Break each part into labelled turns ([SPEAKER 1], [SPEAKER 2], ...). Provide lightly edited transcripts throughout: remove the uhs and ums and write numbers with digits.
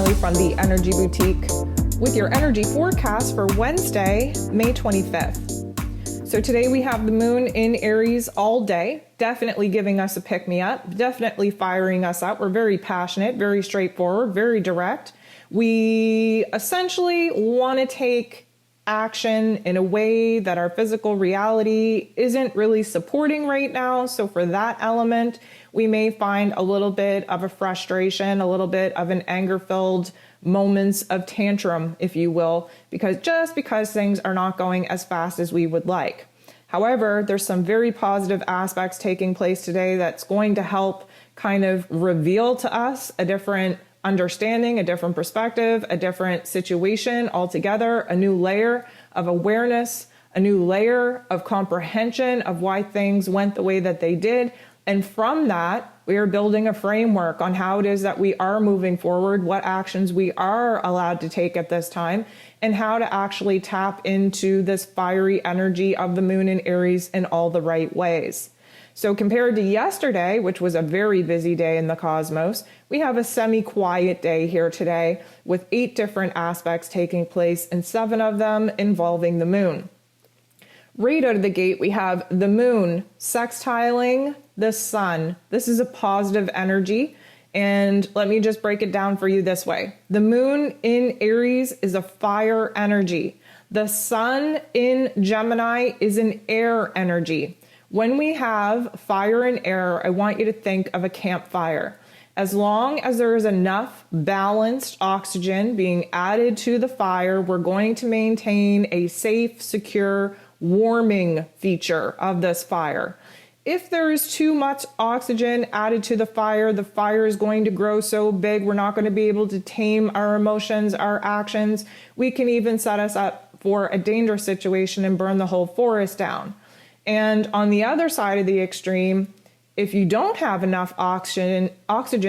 [SPEAKER 1] Emily from the Energy Boutique with your energy forecast for Wednesday, May 25th. So today we have the moon in Aries all day, definitely giving us a pick-me-up, definitely firing us up. We're very passionate, very straightforward, very direct. We essentially want to take action in a way that our physical reality isn't really supporting right now. So for that element, we may find a little bit of a frustration, a little bit of an anger-filled moments of tantrum, if you will, because things are not going as fast as we would like. However, there's some very positive aspects taking place today that's going to help kind of reveal to us a different understanding, a different perspective, a different situation altogether, a new layer of awareness, a new layer of comprehension of why things went the way that they did. And from that, we are building a framework on how it is that we are moving forward, what actions we are allowed to take at this time, and how to actually tap into this fiery energy of the moon in Aries in all the right ways. So compared to yesterday, which was a very busy day in the cosmos, we have a semi-quiet day here today with 8 different aspects taking place and 7 of them involving the moon. Right out of the gate, we have the moon sextiling the sun. This is a positive energy. And let me just break it down for you this way. The moon in Aries is a fire energy. The sun in Gemini is an air energy. When we have fire and air, I want you to think of a campfire. As long as there is enough balanced oxygen being added to the fire, we're going to maintain a safe, secure, warming feature of this fire. If there is too much oxygen added to the fire is going to grow so big, we're not going to be able to tame our emotions, our actions. We can even set us up for a dangerous situation and burn the whole forest down. And on the other side of the extreme, if you don't have enough oxygen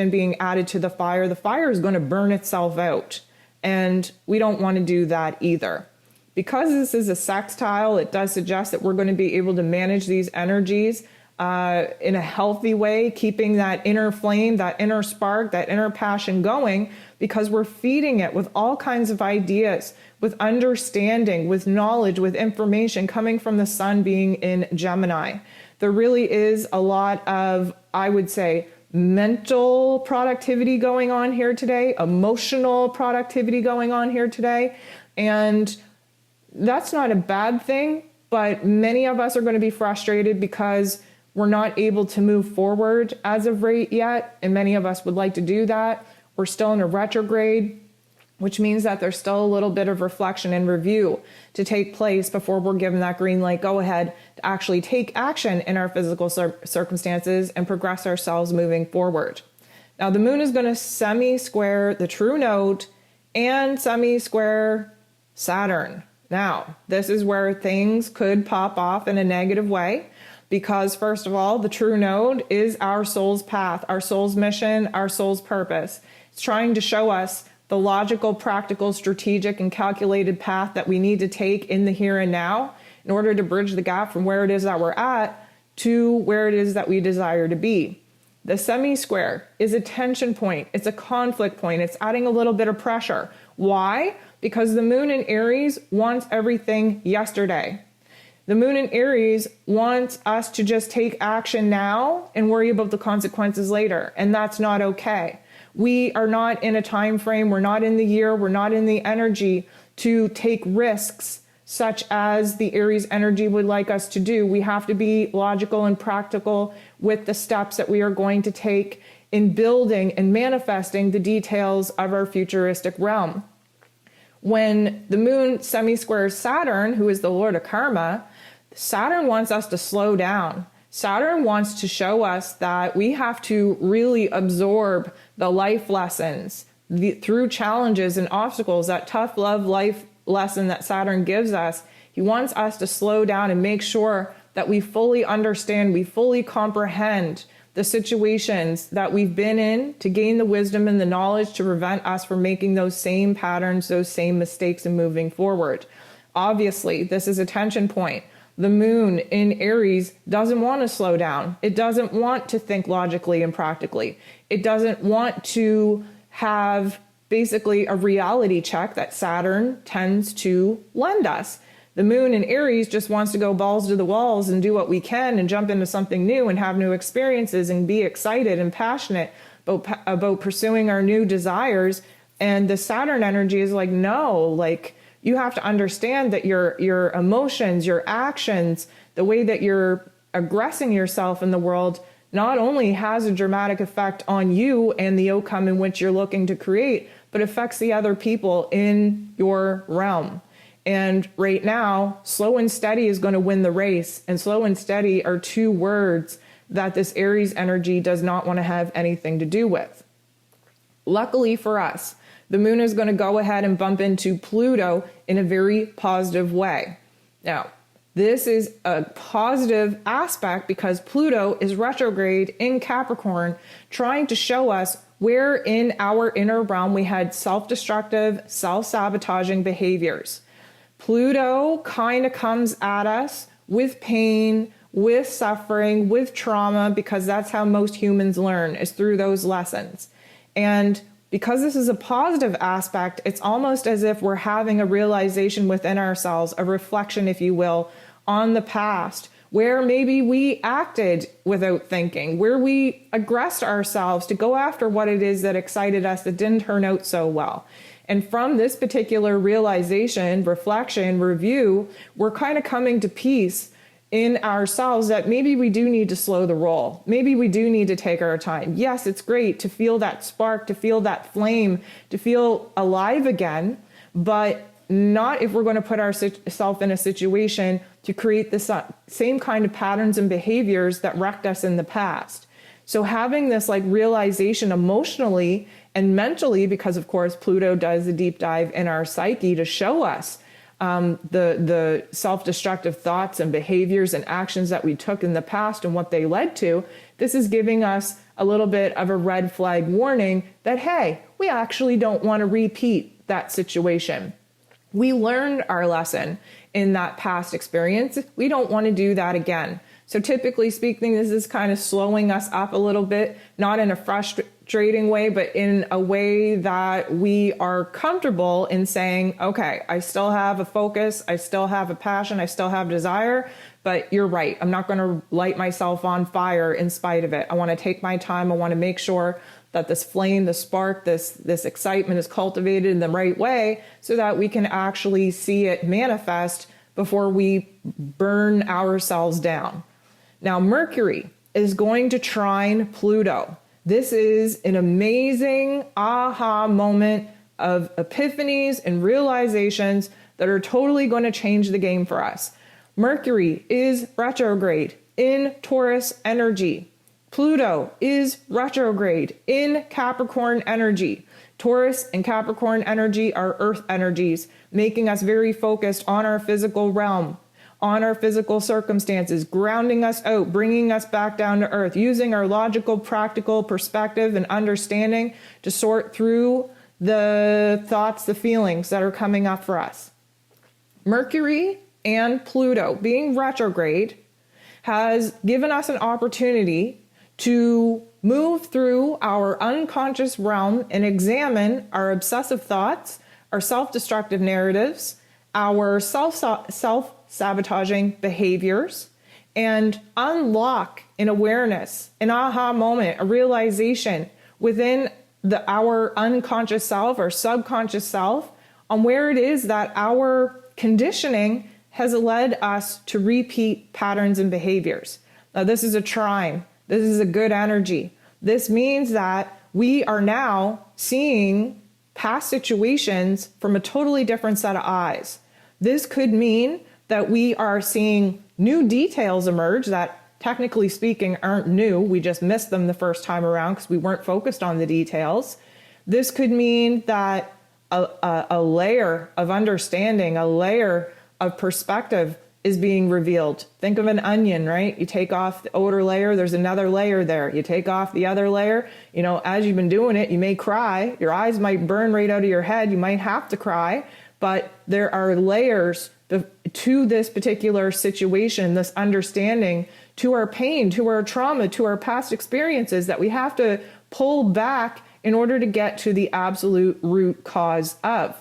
[SPEAKER 1] being added to the fire is going to burn itself out. And we don't want to do that either. Because this is a sextile, it does suggest that we're going to be able to manage these energies in a healthy way, keeping that inner flame, that inner spark, that inner passion going, because we're feeding it with all kinds of ideas, with understanding, with knowledge, with information coming from the sun being in Gemini. There really is a lot of, I would say, mental productivity going on here today, emotional productivity going on here today. And that's not a bad thing, but many of us are going to be frustrated because we're not able to move forward as of right yet. And many of us would like to do that. We're still in a retrograde, which means that there's still a little bit of reflection and review to take place before we're given that green light go ahead to actually take action in our physical circumstances and progress ourselves moving forward. Now, the moon is going to semi-square the true node and semi-square Saturn. Now, this is where things could pop off in a negative way because, first of all, the true node is our soul's path, our soul's mission, our soul's purpose. It's trying to show us the logical, practical, strategic, and calculated path that we need to take in the here and now in order to bridge the gap from where it is that we're at to where it is that we desire to be. The semi-square is a tension point. It's a conflict point. It's adding a little bit of pressure. Why? Because the moon in Aries wants everything yesterday. The moon in Aries wants us to just take action now and worry about the consequences later. And that's not okay. We are not in a time frame. We're not in the year. We're not in the energy to take risks such as the Aries energy would like us to do. We have to be logical and practical with the steps that we are going to take in building and manifesting the details of our futuristic realm. When the moon semi-squares Saturn, who is the Lord of Karma, Saturn wants us to slow down. Saturn wants to show us that we have to really absorb the life lessons through challenges and obstacles, that tough love life lesson that Saturn gives us. He wants us to slow down and make sure that we fully understand, we fully comprehend the situations that we've been in to gain the wisdom and the knowledge to prevent us from making those same patterns, those same mistakes and moving forward. Obviously, this is a tension point. The moon in Aries doesn't want to slow down. It doesn't want to think logically and practically. It doesn't want to have basically a reality check that Saturn tends to lend us. The moon in Aries just wants to go balls to the walls and do what we can and jump into something new and have new experiences and be excited and passionate about pursuing our new desires. And the Saturn energy is like, no, like you have to understand that your emotions, your actions, the way that you're aggressing yourself in the world not only has a dramatic effect on you and the outcome in which you're looking to create, but affects the other people in your realm. And right now, slow and steady is going to win the race. And slow and steady are two words that this Aries energy does not want to have anything to do with. Luckily for us, the moon is going to go ahead and bump into Pluto in a very positive way. Now, this is a positive aspect because Pluto is retrograde in Capricorn, trying to show us where in our inner realm we had self-destructive, self-sabotaging behaviors. Pluto kind of comes at us with pain, with suffering, with trauma, because that's how most humans learn, is through those lessons. And because this is a positive aspect, it's almost as if we're having a realization within ourselves, a reflection, if you will, on the past, where maybe we acted without thinking, where we aggressed ourselves to go after what it is that excited us that didn't turn out so well. And from this particular realization, reflection, review, we're kind of coming to peace in ourselves that maybe we do need to slow the roll. Maybe we do need to take our time. Yes, it's great to feel that spark, to feel that flame, to feel alive again, but not if we're going to put ourselves in a situation to create the same kind of patterns and behaviors that wrecked us in the past. So having this like realization emotionally and mentally, because of course Pluto does a deep dive in our psyche to show us the self-destructive thoughts and behaviors and actions that we took in the past and what they led to, this is giving us a little bit of a red flag warning that, hey, we actually don't want to repeat that situation. We learned our lesson in that past experience. We don't want to do that again. So typically speaking, this is kind of slowing us up a little bit, not in a frustrating way, but in a way that we are comfortable in saying, okay, I still have a focus, I still have a passion, I still have desire, but you're right. I'm not going to light myself on fire in spite of it. I want to take my time. I want to make sure that this flame, the spark, this excitement is cultivated in the right way so that we can actually see it manifest before we burn ourselves down. Now, Mercury is going to trine Pluto. This is an amazing aha moment of epiphanies and realizations that are totally going to change the game for us. Mercury is retrograde in Taurus energy. Pluto is retrograde in Capricorn energy. Taurus and Capricorn energy are earth energies, making us very focused on our physical realm, on our physical circumstances, grounding us out, bringing us back down to earth, using our logical, practical perspective and understanding to sort through the thoughts, the feelings that are coming up for us. Mercury and Pluto being retrograde has given us an opportunity to move through our unconscious realm and examine our obsessive thoughts, our self-destructive narratives, our self-sabotaging behaviors, and unlock an awareness, an aha moment, a realization within our unconscious self, our subconscious self, on where it is that our conditioning has led us to repeat patterns and behaviors. Now, this is a trine. This is a good energy. This means that we are now seeing past situations from a totally different set of eyes. This could mean that we are seeing new details emerge that, technically speaking, aren't new. We just missed them the first time around because we weren't focused on the details. This could mean that a layer of understanding, a layer of perspective is being revealed. Think of an onion, right? You take off the outer layer, there's another layer there. You take off the other layer, as you've been doing it, you may cry. Your eyes might burn right out of your head. You might have to cry, but there are layers to this particular situation, this understanding, to our pain, to our trauma, to our past experiences that we have to pull back in order to get to the absolute root cause of.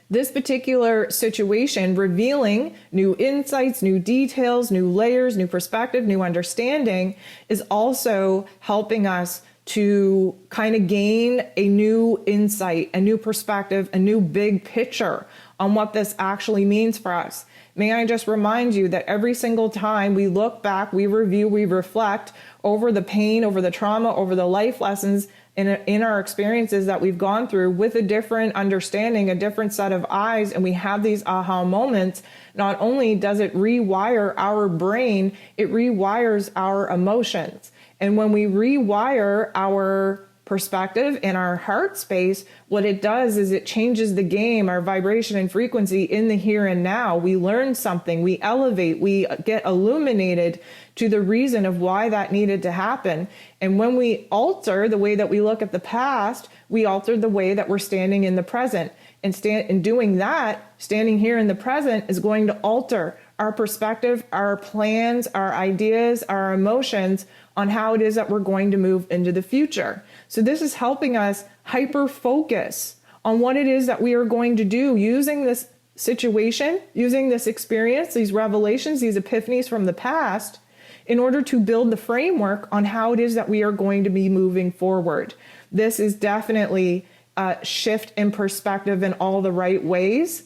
[SPEAKER 1] This particular situation, revealing new insights, new details, new layers, new perspective, new understanding, is also helping us to kind of gain a new insight, a new perspective, a new big picture on what this actually means for us. May I just remind you that every single time we look back, we review, we reflect over the pain, over the trauma, over the life lessons in our experiences that we've gone through with a different understanding, a different set of eyes, and we have these aha moments. Not only does it rewire our brain, it rewires our emotions. And when we rewire our perspective in our heart space, what it does is it changes the game, our vibration and frequency in the here and now. We learn something, we elevate, we get illuminated to the reason of why that needed to happen. And when we alter the way that we look at the past, we alter the way that we're standing in the present. And in doing that, standing here in the present is going to alter our perspective, our plans, our ideas, our emotions on how it is that we're going to move into the future. So this is helping us hyper focus on what it is that we are going to do using this situation, using this experience, these revelations, these epiphanies from the past, in order to build the framework on how it is that we are going to be moving forward. This is definitely a shift in perspective in all the right ways.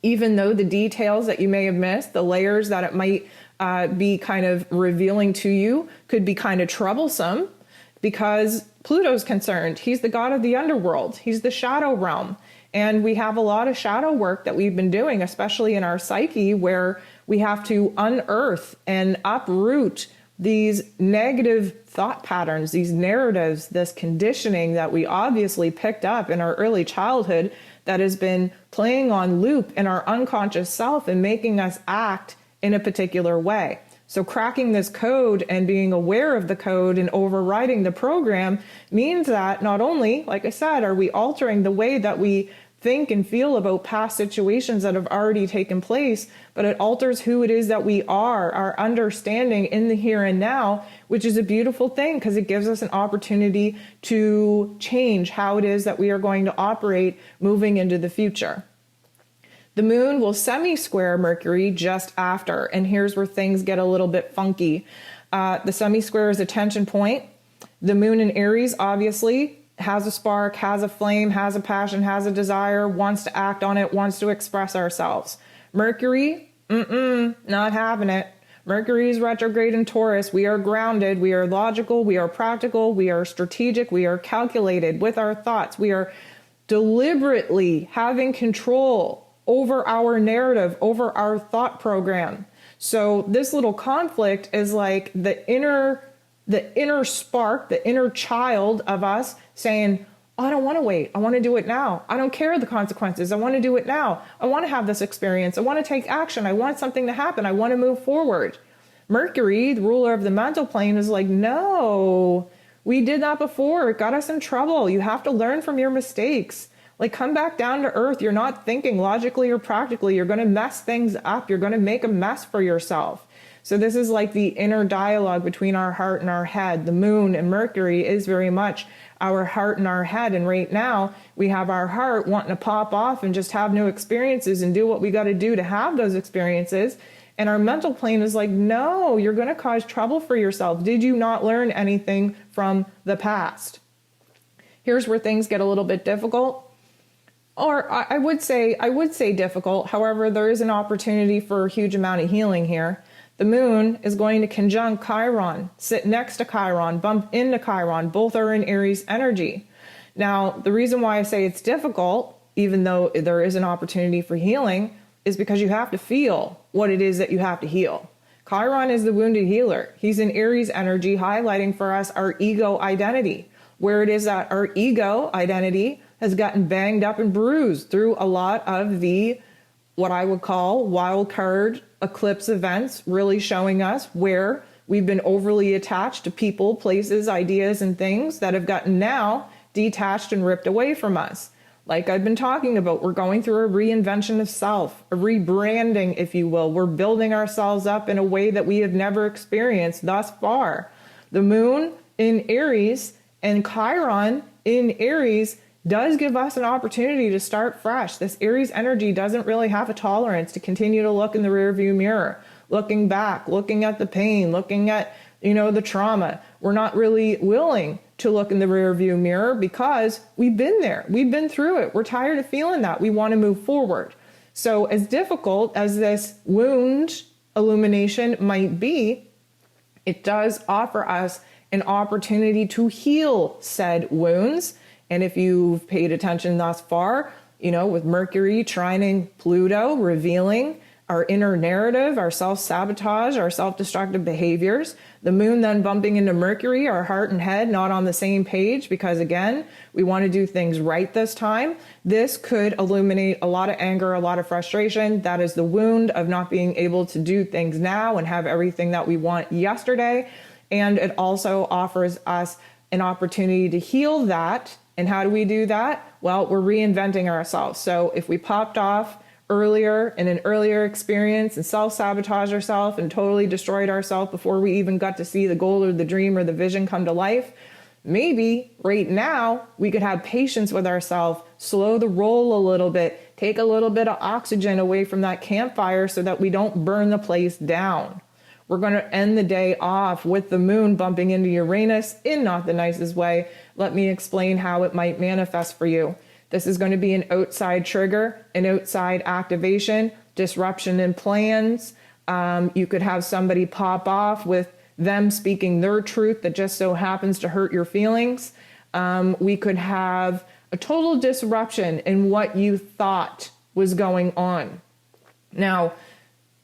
[SPEAKER 1] Even though the details that you may have missed, the layers that it might be kind of revealing to you could be kind of troublesome, because Pluto's concerned. He's the god of the underworld. He's the shadow realm. And we have a lot of shadow work that we've been doing, especially in our psyche, where we have to unearth and uproot these negative thought patterns, these narratives, this conditioning that we obviously picked up in our early childhood that has been playing on loop in our unconscious self and making us act in a particular way. So cracking this code and being aware of the code and overriding the program means that not only, like I said, are we altering the way that we think and feel about past situations that have already taken place, but it alters who it is that we are, our understanding in the here and now, which is a beautiful thing because it gives us an opportunity to change how it is that we are going to operate moving into the future. The moon will semi-square Mercury just after, and here's where things get a little bit funky. The semi-square is a tension point. The moon in Aries obviously has a spark, has a flame, has a passion, has a desire, wants to act on it, wants to express ourselves. Mercury, not having it. Mercury is retrograde in Taurus. We are grounded, we are logical, we are practical, we are strategic, we are calculated with our thoughts. We are deliberately having control over our narrative, over our thought program. So this little conflict is like the inner spark, the inner child of us saying, oh, I don't want to wait. I want to do it now. I don't care the consequences. I want to do it now. I want to have this experience. I want to take action. I want something to happen. I want to move forward. Mercury, the ruler of the mental plane, is like, no, we did that before. It got us in trouble. You have to learn from your mistakes. Like, come back down to earth. You're not thinking logically or practically. You're going to mess things up. You're going to make a mess for yourself. So this is like the inner dialogue between our heart and our head. The moon and Mercury is very much our heart and our head. And right now we have our heart wanting to pop off and just have new experiences and do what we got to do to have those experiences. And our mental plane is like, no, you're going to cause trouble for yourself. Did you not learn anything from the past? Here's where things get a little bit difficult. Or I would say difficult. However, there is an opportunity for a huge amount of healing here. The moon is going to conjunct Chiron, sit next to Chiron, bump into Chiron. Both are in Aries energy. Now, the reason why I say it's difficult, even though there is an opportunity for healing, is because you have to feel what it is that you have to heal. Chiron is the wounded healer. He's in Aries energy, highlighting for us our ego identity, where it is that our ego identity has gotten banged up and bruised through a lot of the, what I would call wild card eclipse events, really showing us where we've been overly attached to people, places, ideas, and things that have gotten now detached and ripped away from us. Like I've been talking about, we're going through a reinvention of self, a rebranding, if you will. We're building ourselves up in a way that we have never experienced thus far. The moon in Aries And Chiron in Aries does give us an opportunity to start fresh. This Aries energy doesn't really have a tolerance to continue to look in the rearview mirror, looking back, looking at the pain, looking at, the trauma. We're not really willing to look in the rearview mirror because we've been there. We've been through it. We're tired of feeling that. We want to move forward. So as difficult as this wound illumination might be, it does offer us an opportunity to heal said wounds. And if you've paid attention thus far, with Mercury trining Pluto, revealing our inner narrative, our self-sabotage, our self-destructive behaviors, the moon then bumping into Mercury, our heart and head not on the same page because, again, we want to do things right this time. This could illuminate a lot of anger, a lot of frustration. That is the wound of not being able to do things now and have everything that we want yesterday. And it also offers us an opportunity to heal that. And how do we do that? Well, we're reinventing ourselves. So if we popped off earlier in an earlier experience and self-sabotage ourselves and totally destroyed ourselves before we even got to see the goal or the dream or the vision come to life, maybe right now we could have patience with ourselves, slow the roll a little bit, take a little bit of oxygen away from that campfire so that we don't burn the place down. We're going to end the day off with the moon bumping into Uranus in not the nicest way. Let me explain how it might manifest for you. This is going to be an outside trigger, an outside activation, disruption in plans. You could have somebody pop off with them speaking their truth that just so happens to hurt your feelings. We could have a total disruption in what you thought was going on. Now,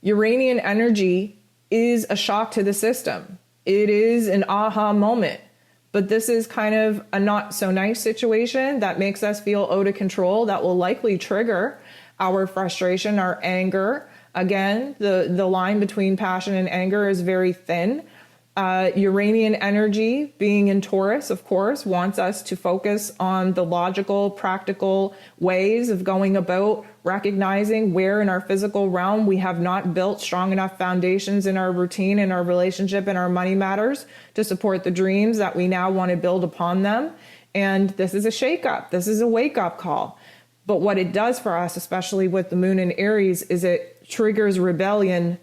[SPEAKER 1] Uranian energy is a shock to the system. It is an aha moment. But this is kind of a not so nice situation that makes us feel out of control, that will likely trigger our frustration, our anger. Again, the line between passion and anger is very thin. Uranian energy, being in Taurus, of course, wants us to focus on the logical, practical ways of going about recognizing where in our physical realm we have not built strong enough foundations in our routine, in our relationship, in our money matters to support the dreams that we now want to build upon them. And this is a shakeup. This is a wake-up call. But what it does for us, especially with the moon in Aries, is it triggers rebellion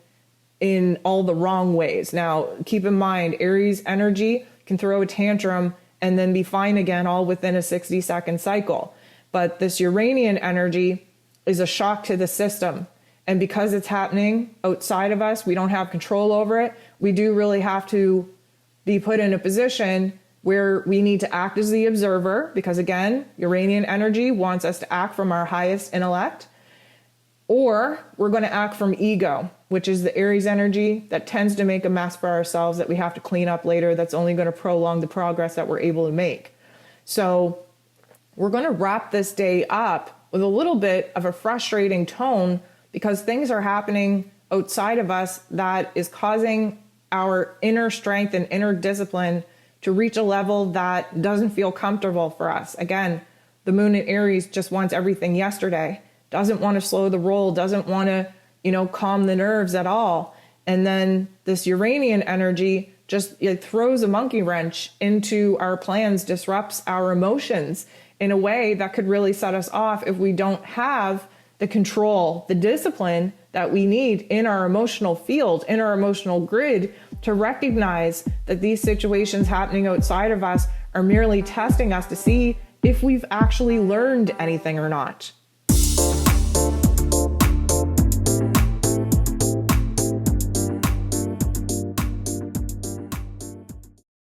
[SPEAKER 1] in all the wrong ways. Now, keep in mind, Aries energy can throw a tantrum and then be fine again all within a 60-second cycle. But this Uranian energy is a shock to the system. And because it's happening outside of us, we don't have control over it. We do really have to be put in a position where we need to act as the observer, because again, Uranian energy wants us to act from our highest intellect, or we're going to act from ego, which is the Aries energy that tends to make a mess for ourselves that we have to clean up later. That's only going to prolong the progress that we're able to make. So we're going to wrap this day up with a little bit of a frustrating tone because things are happening outside of us that is causing our inner strength and inner discipline to reach a level that doesn't feel comfortable for us. Again, the moon in Aries just wants everything yesterday, doesn't want to slow the roll, doesn't want to, calm the nerves at all. And then this Uranian energy it throws a monkey wrench into our plans, disrupts our emotions in a way that could really set us off if we don't have the control, the discipline that we need in our emotional field, in our emotional grid, to recognize that these situations happening outside of us are merely testing us to see if we've actually learned anything or not.